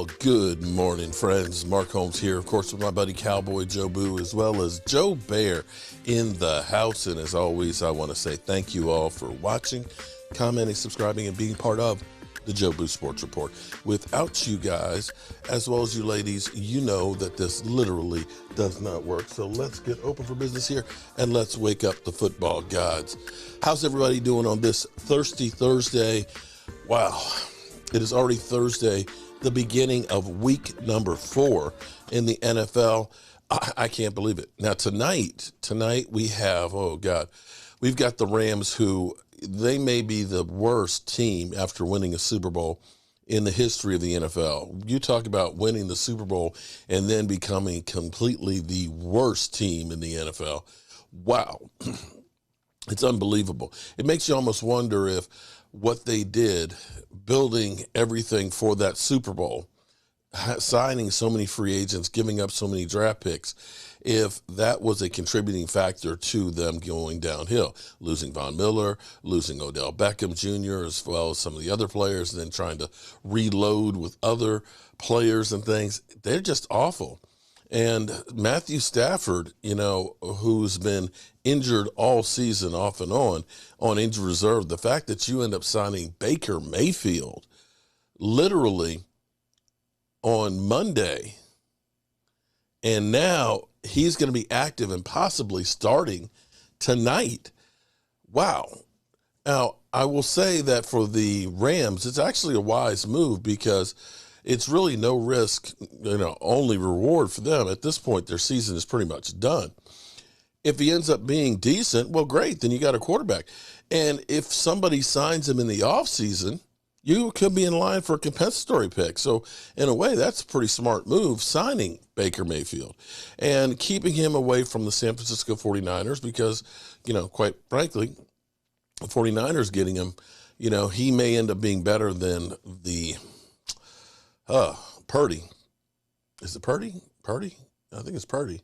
Well, good morning, friends. Mark Holmes here, of course, with my buddy Cowboy Joe Boo, as well as Joe Bear in the house. And as always, I want to say thank you all for watching, commenting, subscribing, and being part of the Joe Boo Sports Report. Without you guys, as well as you ladies, you know that this literally does not work. So let's get open for business here and let's wake up the football gods. How's everybody doing on this Thirsty Thursday? Wow, it is already Thursday, the beginning of week number 4 in the NFL. I can't believe it. Now tonight we have, oh God, we've got the Rams, who they may be the worst team after winning a Super Bowl in the history of the NFL. You talk about winning the Super Bowl and then becoming completely the worst team in the NFL. Wow. It's unbelievable. It makes you almost wonder if what they did, building everything for that Super Bowl, signing so many free agents, giving up so many draft picks, if that was a contributing factor to them going downhill, losing Von Miller, losing Odell Beckham Jr., as well as some of the other players, and then trying to reload with other players and things. They're just awful. And Matthew Stafford, you know, who's been injured all season off and on injured reserve, the fact that you end up signing Baker Mayfield literally on Monday, and now he's going to be active and possibly starting tonight. Wow. Now, I will say that for the Rams, it's actually a wise move because it's really no risk, only reward for them. At this point, their season is pretty much done. If he ends up being decent, well, great, then you got a quarterback. And if somebody signs him in the offseason, you could be in line for a compensatory pick. So in a way, that's a pretty smart move, signing Baker Mayfield and keeping him away from the San Francisco 49ers because, quite frankly, the 49ers getting him, he may end up being better than the Purdy. Is it Purdy? Purdy? I think it's Purdy.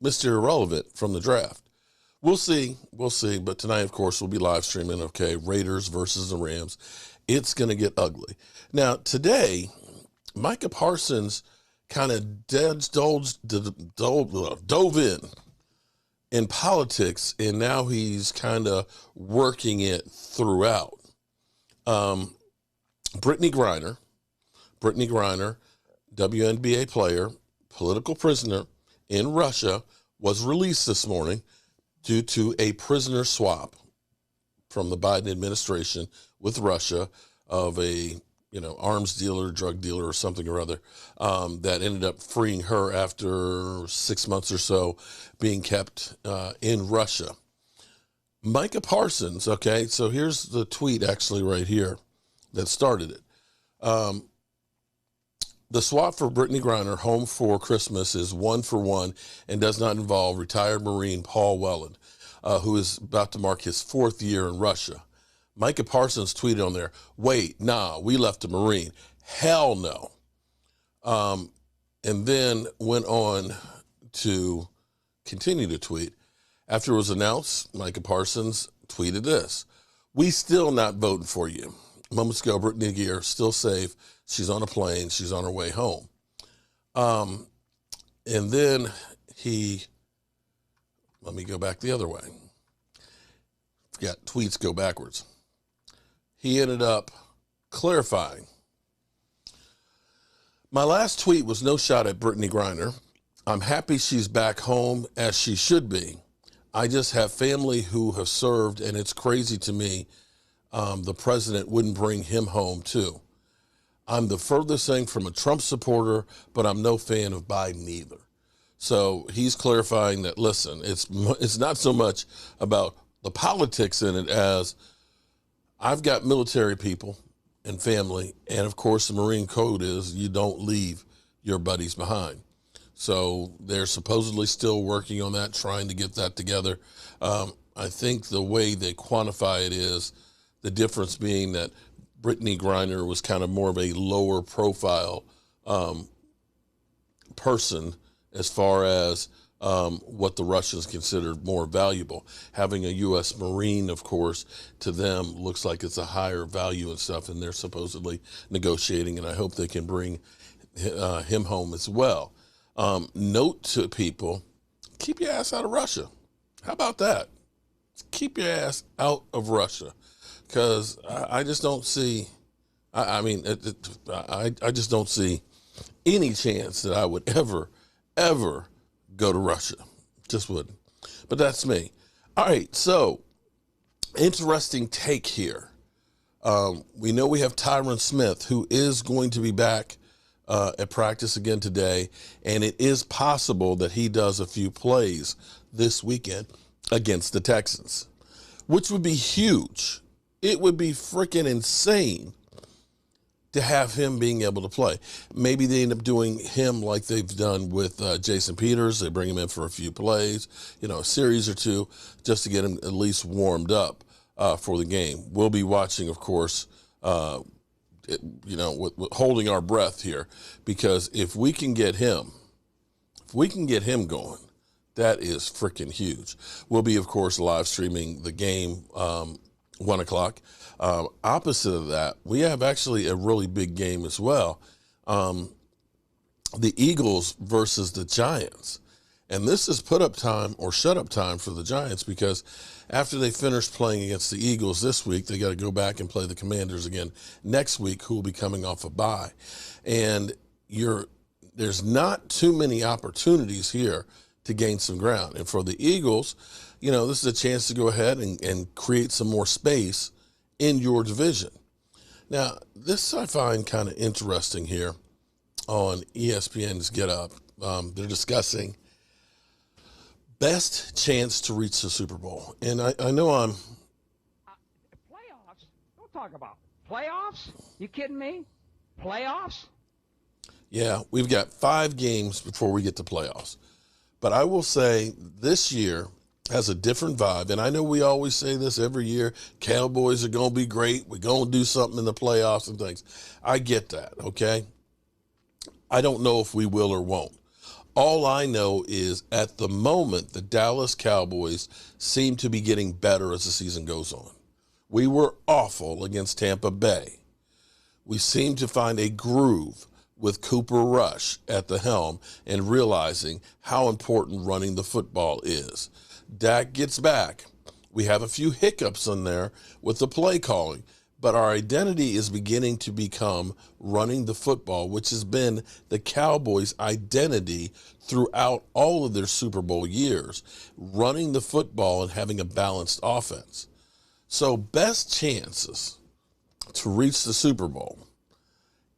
Mr. Irrelevant from the draft. We'll see. But tonight, of course, we'll be live streaming, okay, Raiders versus the Rams. It's going to get ugly. Now, today, Micah Parsons kind of dove in politics, and now he's kind of working it throughout. Brittany Griner, WNBA player, political prisoner in Russia, was released this morning due to a prisoner swap from the Biden administration with Russia of a, arms dealer, drug dealer, or something or other, that ended up freeing her after 6 months or so being kept in Russia. Micah Parsons, okay, so here's the tweet actually right here that started it. The swap for Brittany Griner, home for Christmas, is 1-for-1 and does not involve retired Marine Paul Welland, who is about to mark his 4th year in Russia. Micah Parsons tweeted on there, "Wait, nah, we left a Marine. Hell no." And then went on to continue to tweet. After it was announced, Micah Parsons tweeted this: "We still not voting for you. Moments ago, Brittany Gear still safe. She's on a plane. She's on her way home." And then let me go back the other way. Got tweets go backwards. He ended up clarifying. "My last tweet was no shot at Brittany Griner. I'm happy she's back home, as she should be. I just have family who have served, and it's crazy to me the president wouldn't bring him home too. I'm the furthest thing from a Trump supporter, but I'm no fan of Biden either." So he's clarifying that, listen, it's not so much about the politics in it as I've got military people and family, and of course the Marine Code is you don't leave your buddies behind. So they're supposedly still working on that, trying to get that together. I think the way they quantify it is the difference being that Brittany Griner was kind of more of a lower profile person as far as what the Russians considered more valuable. Having a U.S. Marine, of course, to them looks like it's a higher value and stuff, and they're supposedly negotiating, and I hope they can bring him home as well. Note to people, keep your ass out of Russia. How about that? Keep your ass out of Russia, because I just don't see, I just don't see any chance that I would ever go to Russia. Just wouldn't. But that's me. All right, so interesting take here. We know we have Tyron Smith, who is going to be back at practice again today, and it is possible that he does a few plays this weekend against the Texans, which would be huge. It would be freaking insane to have him being able to play. Maybe they end up doing him like they've done with Jason Peters. They bring him in for a few plays, a series or two, just to get him at least warmed up for the game. We'll be watching, of course, with holding our breath here, because if we can get him going, that is freaking huge. We'll be, of course, live streaming the game 1 o'clock. Opposite of that, we have actually a really big game as well. The Eagles versus the Giants. And this is put up time or shut up time for the Giants, because after they finish playing against the Eagles this week, they got to go back and play the Commanders again next week, who will be coming off a bye. And there's not too many opportunities here to gain some ground. And for the Eagles, this is a chance to go ahead and create some more space in your division. Now, this I find kind of interesting here on ESPN's Get Up. They're discussing best chance to reach the Super Bowl. And I know I'm... Playoffs? Don't talk about playoffs. You kidding me? Playoffs? Yeah, we've got 5 games before we get to playoffs. But I will say this year has a different vibe. And I know we always say this every year, Cowboys are going to be great. We're going to do something in the playoffs and things. I get that, okay? I don't know if we will or won't. All I know is at the moment, the Dallas Cowboys seem to be getting better as the season goes on. We were awful against Tampa Bay. We seem to find a groove with Cooper Rush at the helm and realizing how important running the football is. Dak gets back. We have a few hiccups in there with the play calling, but our identity is beginning to become running the football, which has been the Cowboys' identity throughout all of their Super Bowl years, running the football and having a balanced offense. So best chances to reach the Super Bowl,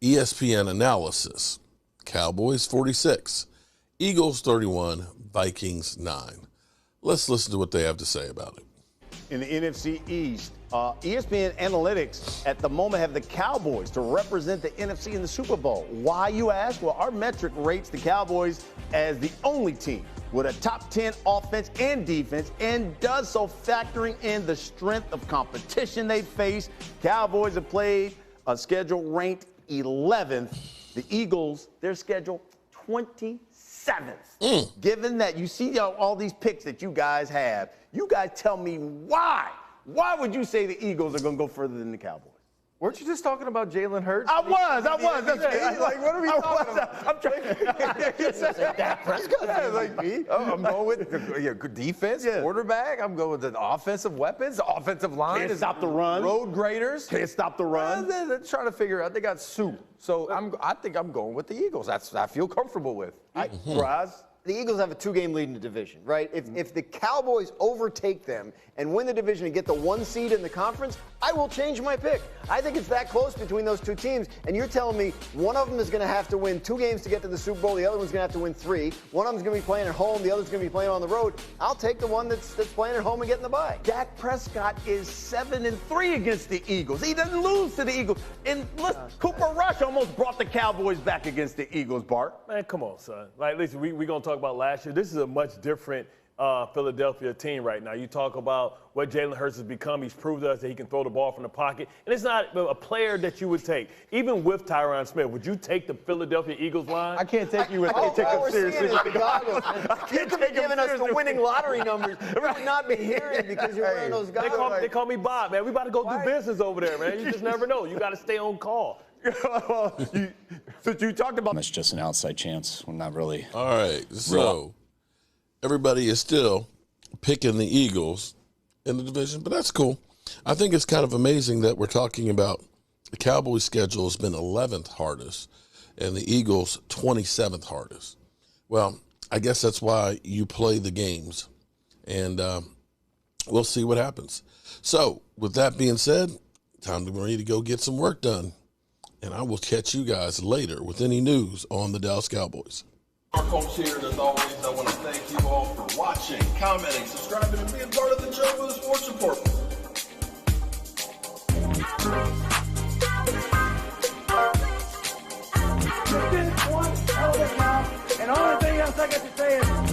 ESPN analysis, Cowboys 46, Eagles 31, Vikings 9. Let's listen to what they have to say about it. In the NFC East, ESPN Analytics at the moment have the Cowboys to represent the NFC in the Super Bowl. Why, you ask? Well, our metric rates the Cowboys as the only team with a top 10 offense and defense, and does so factoring in the strength of competition they face. Cowboys have played a schedule ranked 11th. The Eagles, their schedule 27th. Given that you see all these picks that you guys have, you guys tell me why. Why would you say the Eagles are going to go further than the Cowboys? Weren't you just talking about Jalen Hurts? I was. That's like, what are we talking about? I'm trying. Dak Prescott. Yeah, like me. I'm going with good defense, quarterback. I'm going with the offensive weapons, the offensive line. Can't stop the run. Road graders. Can't stop the run. They're trying to figure out. They got soup. So I think I'm going with the Eagles. That's I feel comfortable with. Raz? The Eagles have a 2-game lead in the division, right? If the Cowboys overtake them and win the division and get the 1 seed in the conference, I will change my pick. I think it's that close between those 2 teams, and you're telling me one of them is going to have to win 2 games to get to the Super Bowl, the other one's going to have to win 3. One of them's going to be playing at home, the other's going to be playing on the road. I'll take the one that's playing at home and getting the bye. Dak Prescott is 7-3 against the Eagles. He doesn't lose to the Eagles. And look, Cooper Rush almost brought the Cowboys back against the Eagles, Bart. Man, come on, son. Like, listen, we're going to talk about last year. This is a much different Philadelphia team right now. You talk about what Jalen Hurts has become. He's proved to us that he can throw the ball from the pocket. And it's not a player that you would take. Even with Tyron Smith, would you take the Philadelphia Eagles line? I can't take you with All we're seeing seriously. is the goggles. You could be giving us the winning lottery numbers. We would not be hearing because you're wearing those goggles. They call me Bob, man. We about to go do business over there, man. You just never know. You got to stay on call. Since you talked about It's just an outside chance. Well, not really. All right, so everybody is still picking the Eagles in the division, but that's cool. I think it's kind of amazing that we're talking about the Cowboys' schedule has been 11th hardest and the Eagles' 27th hardest. Well, I guess that's why you play the games, and we'll see what happens. So, with that being said, time to be ready to go get some work done, and I will catch you guys later with any news on the Dallas Cowboys. Mark Holmes here, and as always, I want to thank you all for watching, commenting, subscribing, and being part of the Joe Boo Sports Report. You did one hell of a job, and the only thing else I got to say is